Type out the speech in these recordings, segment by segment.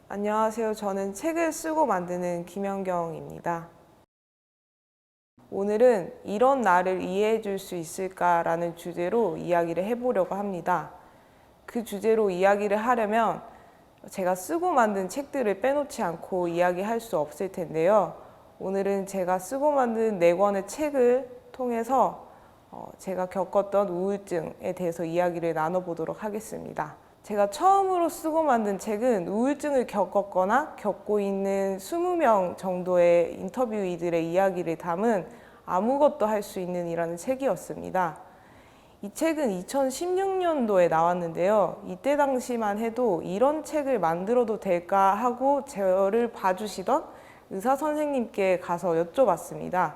안녕하세요. 저는 책을 쓰고 만드는 김연경입니다. 오늘은 이런 나를 이해해 줄 수 있을까라는 주제로 이야기를 해보려고 합니다. 그 주제로 이야기를 하려면 제가 쓰고 만든 책들을 빼놓지 않고 이야기할 수 없을 텐데요. 오늘은 제가 쓰고 만든 4권의 책을 통해서 제가 겪었던 우울증에 대해서 이야기를 나눠보도록 하겠습니다. 제가 처음으로 쓰고 만든 책은 우울증을 겪었거나 겪고 있는 20명 정도의 인터뷰이들의 이야기를 담은 아무것도 할 수 있는 이라는 책이었습니다. 이 책은 2016년도에 나왔는데요. 이때 당시만 해도 이런 책을 만들어도 될까 하고 저를 봐주시던 의사 선생님께 가서 여쭤봤습니다.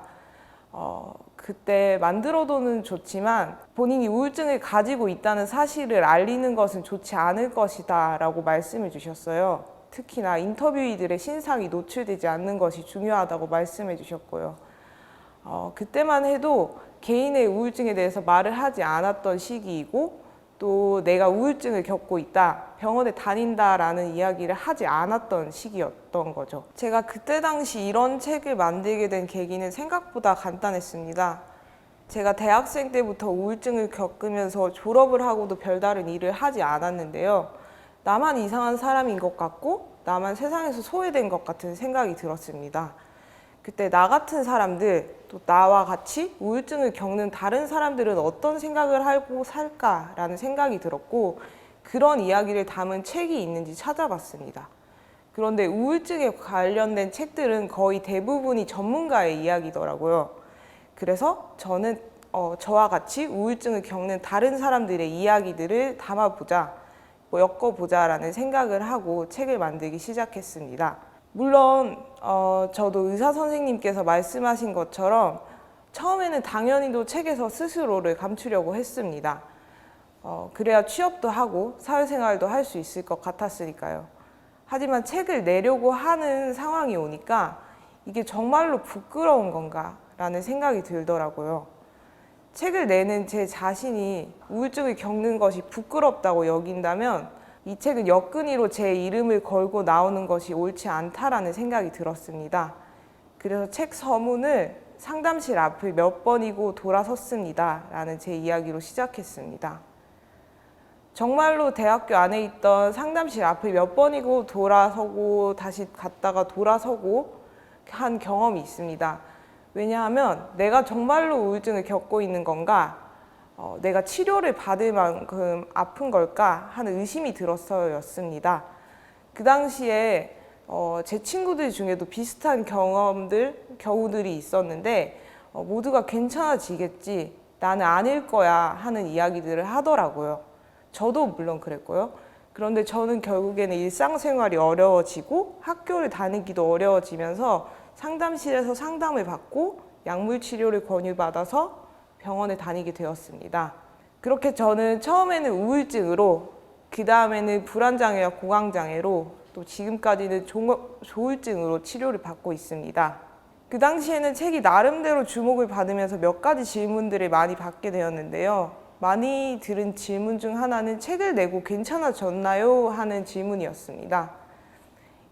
그때 만들어도는 좋지만 본인이 우울증을 가지고 있다는 사실을 알리는 것은 좋지 않을 것이다 라고 말씀을 주셨어요. 특히나 인터뷰이들의 신상이 노출되지 않는 것이 중요하다고 말씀해 주셨고요. 그때만 해도 개인의 우울증에 대해서 말을 하지 않았던 시기이고 또 내가 우울증을 겪고 있다, 병원에 다닌다라는 이야기를 하지 않았던 시기였던 거죠. 제가 그때 당시 이런 책을 만들게 된 계기는 생각보다 간단했습니다. 제가 대학생 때부터 우울증을 겪으면서 졸업을 하고도 별다른 일을 하지 않았는데요. 나만 이상한 사람인 것 같고 나만 세상에서 소외된 것 같은 생각이 들었습니다. 그때 나 같은 사람들, 또 나와 같이 우울증을 겪는 다른 사람들은 어떤 생각을 하고 살까라는 생각이 들었고 그런 이야기를 담은 책이 있는지 찾아봤습니다. 그런데 우울증에 관련된 책들은 거의 대부분이 전문가의 이야기더라고요. 그래서 저는 저와 같이 우울증을 겪는 다른 사람들의 이야기들을 담아보자, 엮어보자라는 생각을 하고 책을 만들기 시작했습니다. 물론 저도 의사 선생님께서 말씀하신 것처럼 처음에는 당연히도 책에서 스스로를 감추려고 했습니다. 그래야 취업도 하고 사회생활도 할 수 있을 것 같았으니까요. 하지만 책을 내려고 하는 상황이 오니까 이게 정말로 부끄러운 건가 라는 생각이 들더라고요. 책을 내는 제 자신이 우울증을 겪는 것이 부끄럽다고 여긴다면 이 책은 여건이로 제 이름을 걸고 나오는 것이 옳지 않다라는 생각이 들었습니다. 그래서 책 서문을 상담실 앞을 몇 번이고 돌아섰습니다 라는 제 이야기로 시작했습니다. 정말로 대학교 안에 있던 상담실 앞을 몇 번이고 돌아서고 다시 갔다가 돌아서고 한 경험이 있습니다. 왜냐하면 내가 정말로 우울증을 겪고 있는 건가? 내가 치료를 받을 만큼 아픈 걸까 하는 의심이 들어서였습니다. 그 당시에 제 친구들 중에도 비슷한 경우들이 있었는데 모두가 괜찮아지겠지, 나는 아닐 거야 하는 이야기들을 하더라고요. 저도 물론 그랬고요. 그런데 저는 결국에는 일상생활이 어려워지고 학교를 다니기도 어려워지면서 상담실에서 상담을 받고 약물 치료를 권유받아서 병원에 다니게 되었습니다. 그렇게 저는 처음에는 우울증으로, 그 다음에는 불안장애와 공황장애로, 또 지금까지는 조울증으로 치료를 받고 있습니다. 그 당시에는 책이 나름대로 주목을 받으면서 몇 가지 질문들을 많이 받게 되었는데요. 많이 들은 질문 중 하나는 책을 내고 괜찮아졌나요? 하는 질문이었습니다.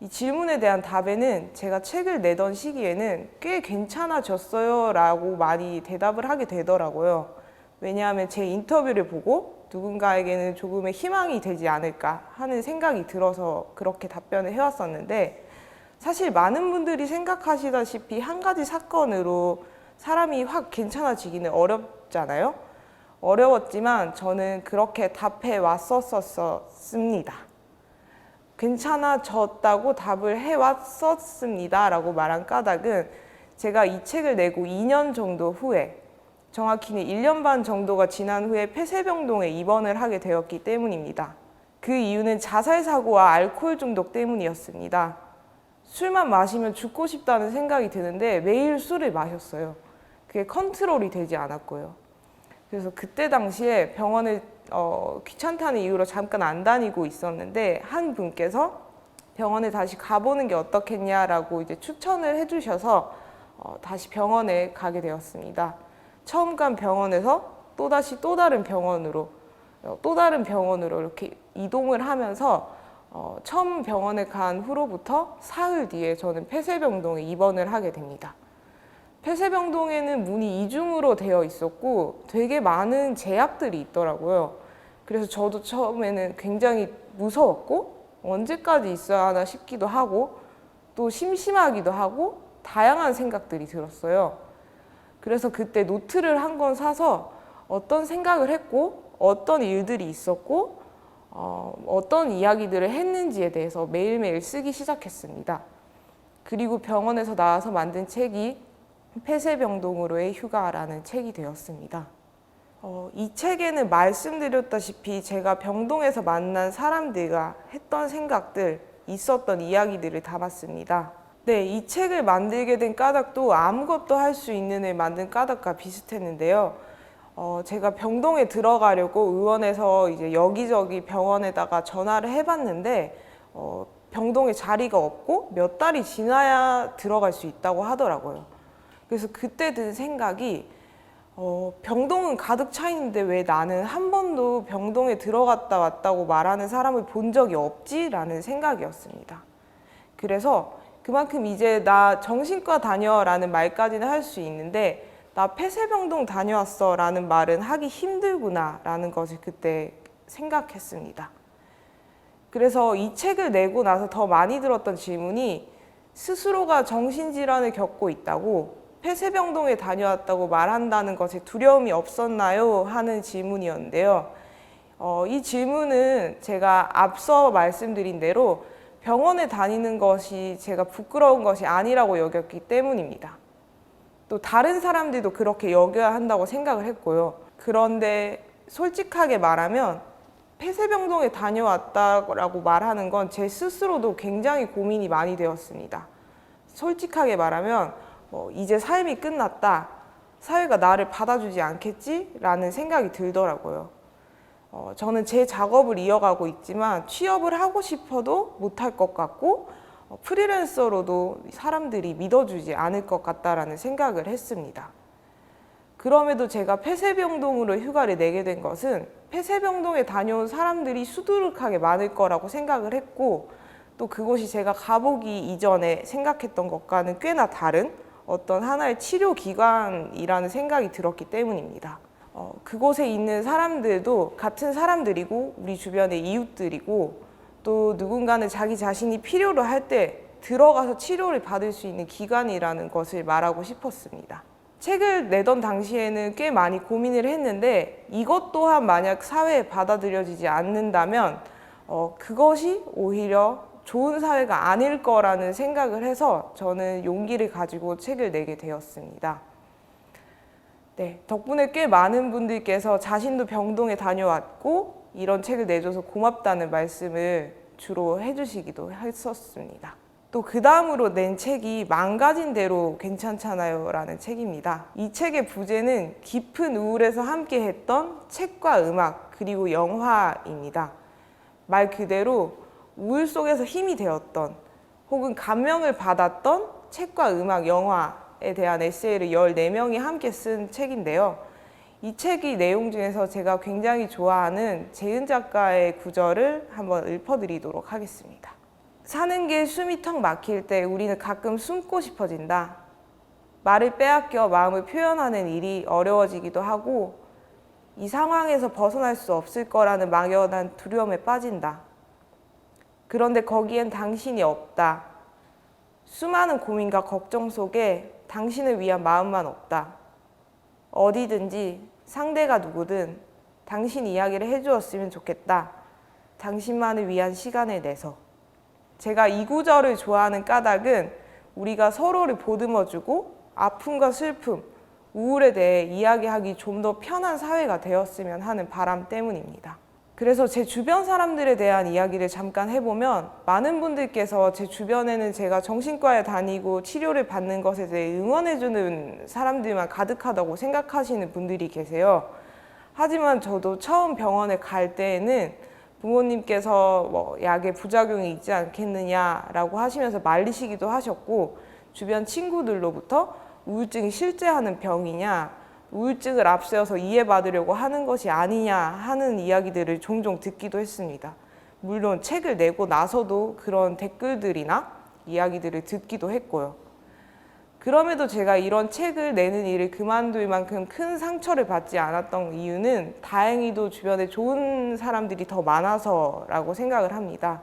이 질문에 대한 답에는 제가 책을 내던 시기에는 꽤 괜찮아졌어요 라고 많이 대답을 하게 되더라고요. 왜냐하면 제 인터뷰를 보고 누군가에게는 조금의 희망이 되지 않을까 하는 생각이 들어서 그렇게 답변을 해왔었는데, 사실 많은 분들이 생각하시다시피 한 가지 사건으로 사람이 확 괜찮아지기는 어렵잖아요. 어려웠지만 저는 그렇게 답해 왔었습니다. 괜찮아졌다고 답을 해왔었습니다 라고 말한 까닭은 제가 이 책을 내고 2년 정도 후에, 정확히는 1년 반 정도가 지난 후에 폐쇄병동에 입원을 하게 되었기 때문입니다. 그 이유는 자살사고와 알코올 중독 때문이었습니다. 술만 마시면 죽고 싶다는 생각이 드는데 매일 술을 마셨어요. 그게 컨트롤이 되지 않았고요. 그래서 그때 당시에 병원을 귀찮다는 이유로 잠깐 안 다니고 있었는데 한 분께서 병원에 다시 가보는 게 어떻겠냐라고 이제 추천을 해주셔서 다시 병원에 가게 되었습니다. 처음 간 병원에서 또다시 또 다른 병원으로, 또 다른 병원으로 이렇게 이동을 하면서 처음 병원에 간 후로부터 사흘 뒤에 저는 폐쇄병동에 입원을 하게 됩니다. 폐쇄병동에는 문이 이중으로 되어 있었고 되게 많은 제약들이 있더라고요. 그래서 저도 처음에는 굉장히 무서웠고 언제까지 있어야 하나 싶기도 하고 또 심심하기도 하고 다양한 생각들이 들었어요. 그래서 그때 노트를 한 권 사서 어떤 생각을 했고 어떤 일들이 있었고 어떤 이야기들을 했는지에 대해서 매일매일 쓰기 시작했습니다. 그리고 병원에서 나와서 만든 책이 폐쇄병동으로의 휴가라는 책이 되었습니다. 이 책에는 말씀드렸다시피 제가 병동에서 만난 사람들과 했던 생각들, 있었던 이야기들을 담았습니다. 네, 이 책을 만들게 된 까닭도 아무것도 할 수 있는 을 만든 까닭과 비슷했는데요. 제가 병동에 들어가려고 의원에서 이제 여기저기 병원에다가 전화를 해봤는데 병동에 자리가 없고 몇 달이 지나야 들어갈 수 있다고 하더라고요. 그래서 그때 든 생각이 병동은 가득 차 있는데 왜 나는 한 번도 병동에 들어갔다 왔다고 말하는 사람을 본 적이 없지? 라는 생각이었습니다. 그래서 그만큼 이제 나 정신과 다녀 라는 말까지는 할 수 있는데 나 폐쇄병동 다녀왔어 라는 말은 하기 힘들구나 라는 것을 그때 생각했습니다. 그래서 이 책을 내고 나서 더 많이 들었던 질문이 스스로가 정신질환을 겪고 있다고 폐쇄병동에 다녀왔다고 말한다는 것에 두려움이 없었나요? 하는 질문이었는데요. 이 질문은 제가 앞서 말씀드린 대로 병원에 다니는 것이 제가 부끄러운 것이 아니라고 여겼기 때문입니다. 또 다른 사람들도 그렇게 여겨야 한다고 생각을 했고요. 그런데 솔직하게 말하면 폐쇄병동에 다녀왔다고 말하는 건 제 스스로도 굉장히 고민이 많이 되었습니다. 솔직하게 말하면 이제 삶이 끝났다. 사회가 나를 받아주지 않겠지? 라는 생각이 들더라고요. 저는 제 작업을 이어가고 있지만 취업을 하고 싶어도 못할 것 같고 프리랜서로도 사람들이 믿어주지 않을 것 같다라는 생각을 했습니다. 그럼에도 제가 폐쇄병동으로 휴가를 내게 된 것은 폐쇄병동에 다녀온 사람들이 수두룩하게 많을 거라고 생각을 했고 또 그곳이 제가 가보기 이전에 생각했던 것과는 꽤나 다른 어떤 하나의 치료기관이라는 생각이 들었기 때문입니다. 그곳에 있는 사람들도 같은 사람들이고 우리 주변의 이웃들이고 또 누군가는 자기 자신이 필요로 할 때 들어가서 치료를 받을 수 있는 기관이라는 것을 말하고 싶었습니다. 책을 내던 당시에는 꽤 많이 고민을 했는데 이것 또한 만약 사회에 받아들여지지 않는다면 그것이 오히려 좋은 사회가 아닐 거라는 생각을 해서 저는 용기를 가지고 책을 내게 되었습니다. 네, 덕분에 꽤 많은 분들께서 자신도 병동에 다녀왔고 이런 책을 내줘서 고맙다는 말씀을 주로 해주시기도 했었습니다. 또 그 다음으로 낸 책이 망가진 대로 괜찮잖아요 라는 책입니다. 이 책의 부제는 깊은 우울에서 함께 했던 책과 음악 그리고 영화입니다. 말 그대로 우울 속에서 힘이 되었던 혹은 감명을 받았던 책과 음악, 영화에 대한 에세이를 14명이 함께 쓴 책인데요. 이 책의 내용 중에서 제가 굉장히 좋아하는 재은 작가의 구절을 한번 읊어드리도록 하겠습니다. 사는 게 숨이 턱 막힐 때 우리는 가끔 숨고 싶어진다. 말을 빼앗겨 마음을 표현하는 일이 어려워지기도 하고 이 상황에서 벗어날 수 없을 거라는 막연한 두려움에 빠진다. 그런데 거기엔 당신이 없다. 수많은 고민과 걱정 속에 당신을 위한 마음만 없다. 어디든지 상대가 누구든 당신 이야기를 해주었으면 좋겠다. 당신만을 위한 시간을 내서. 제가 이 구절을 좋아하는 까닭은 우리가 서로를 보듬어주고 아픔과 슬픔, 우울에 대해 이야기하기 좀 더 편한 사회가 되었으면 하는 바람 때문입니다. 그래서 제 주변 사람들에 대한 이야기를 잠깐 해보면 많은 분들께서 제 주변에는 제가 정신과에 다니고 치료를 받는 것에 대해 응원해주는 사람들만 가득하다고 생각하시는 분들이 계세요. 하지만 저도 처음 병원에 갈 때에는 부모님께서 약에 부작용이 있지 않겠느냐라고 하시면서 말리시기도 하셨고 주변 친구들로부터 우울증이 실제 하는 병이냐 우울증을 앞세워서 이해받으려고 하는 것이 아니냐 하는 이야기들을 종종 듣기도 했습니다. 물론 책을 내고 나서도 그런 댓글들이나 이야기들을 듣기도 했고요. 그럼에도 제가 이런 책을 내는 일을 그만둘 만큼 큰 상처를 받지 않았던 이유는 다행히도 주변에 좋은 사람들이 더 많아서라고 생각을 합니다.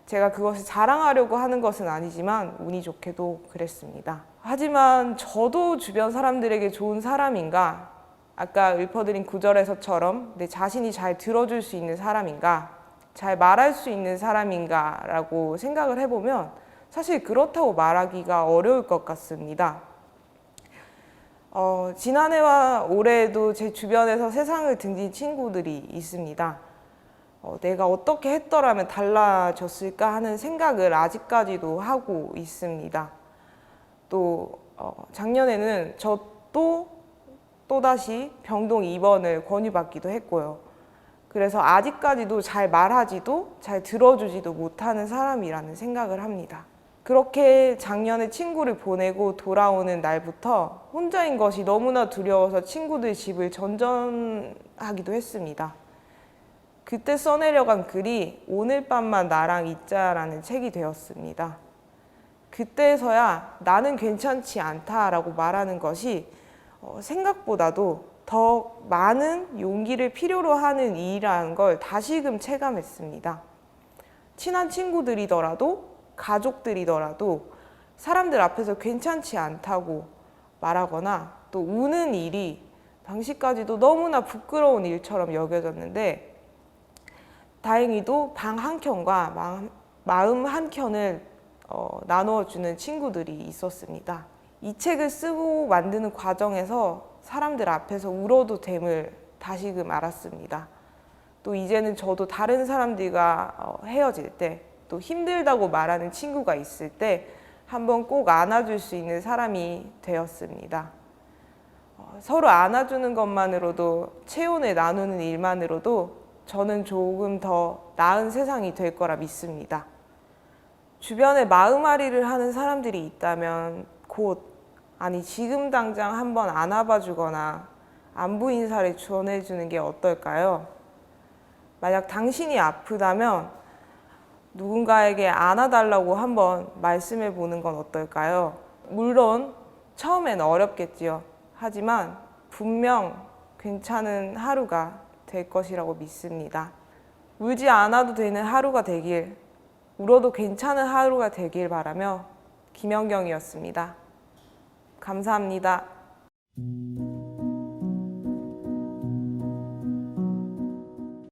제가 그것을 자랑하려고 하는 것은 아니지만 운이 좋게도 그랬습니다. 하지만 저도 주변 사람들에게 좋은 사람인가? 아까 읊어드린 구절에서처럼 내 자신이 잘 들어줄 수 있는 사람인가? 잘 말할 수 있는 사람인가? 라고 생각을 해보면 사실 그렇다고 말하기가 어려울 것 같습니다. 지난해와 올해에도 제 주변에서 세상을 등진 친구들이 있습니다. 내가 어떻게 했더라면 달라졌을까 하는 생각을 아직까지도 하고 있습니다. 또 작년에는 저 또다시 병동 입원을 권유받기도 했고요. 그래서 아직까지도 잘 말하지도 잘 들어주지도 못하는 사람이라는 생각을 합니다. 그렇게 작년에 친구를 보내고 돌아오는 날부터 혼자인 것이 너무나 두려워서 친구들 집을 전전하기도 했습니다. 그때 써내려간 글이 오늘 밤만 나랑 있자라는 책이 되었습니다. 그때서야 나는 괜찮지 않다라고 말하는 것이 생각보다도 더 많은 용기를 필요로 하는 일이라는 걸 다시금 체감했습니다. 친한 친구들이더라도 가족들이더라도 사람들 앞에서 괜찮지 않다고 말하거나 또 우는 일이 당시까지도 너무나 부끄러운 일처럼 여겨졌는데 다행히도 방 한켠과 마음 한켠을 나누어주는 친구들이 있었습니다. 이 책을 쓰고 만드는 과정에서 사람들 앞에서 울어도 됨을 다시금 알았습니다. 또 이제는 저도 다른 사람들과 헤어질 때 또 힘들다고 말하는 친구가 있을 때 한번 꼭 안아줄 수 있는 사람이 되었습니다. 서로 안아주는 것만으로도 체온을 나누는 일만으로도 저는 조금 더 나은 세상이 될 거라 믿습니다. 주변에 마음앓이를 하는 사람들이 있다면 지금 당장 한번 안아봐 주거나 안부 인사를 전해주는 게 어떨까요? 만약 당신이 아프다면 누군가에게 안아달라고 한번 말씀해 보는 건 어떨까요? 물론 처음엔 어렵겠지요. 하지만 분명 괜찮은 하루가 될 것이라고 믿습니다. 울지 않아도 되는 하루가 되길, 울어도 괜찮은 하루가 되길 바라며 김연경이었습니다. 감사합니다.